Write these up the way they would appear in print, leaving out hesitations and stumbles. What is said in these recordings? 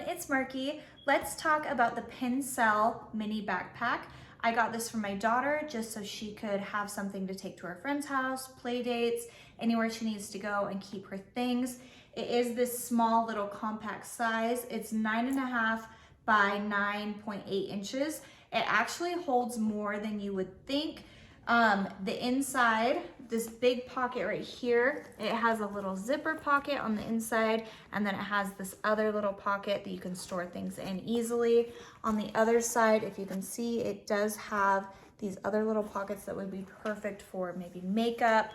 it's Marky. Let's talk about the PINCNEL Mini Backpack. I got this for my daughter just so she could have something to take to her friend's house, play dates, anywhere she needs to go and keep her things. It is this small little compact size. It's 9.5 by 9.8 inches. It actually holds more than you would think. The inside, this big pocket right here, it has a little zipper pocket on the inside, and then it has this other little pocket that you can store things in easily. On the other side, if you can see, it does have these other little pockets that would be perfect for maybe makeup,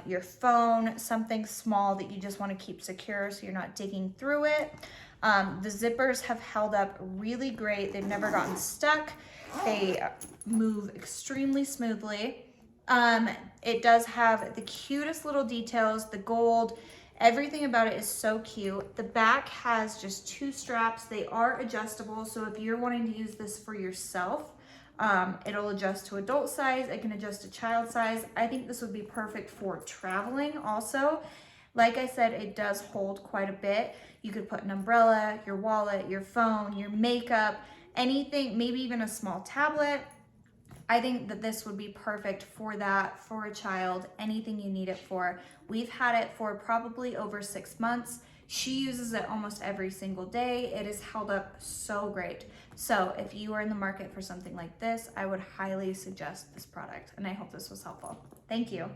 your phone, something small that you just want to keep secure so you're not digging through it. The zippers have held up really great. They've never gotten stuck. They move extremely smoothly. It does have the cutest little details, the gold, everything about it is so cute. The back has just 2 straps. They are adjustable, so if you're wanting to use this for yourself, it'll adjust to adult size. It can adjust to child size. I think this would be perfect for traveling also. Like I said, it does hold quite a bit. You could put an umbrella, your wallet, your phone, your makeup, anything, maybe even a small tablet. I think that this would be perfect for that, for a child, anything you need it for. We've had it for probably over 6 months. She uses it almost every single day. It has held up so great. So if you are in the market for something like this, I would highly suggest this product, and I hope this was helpful. Thank you.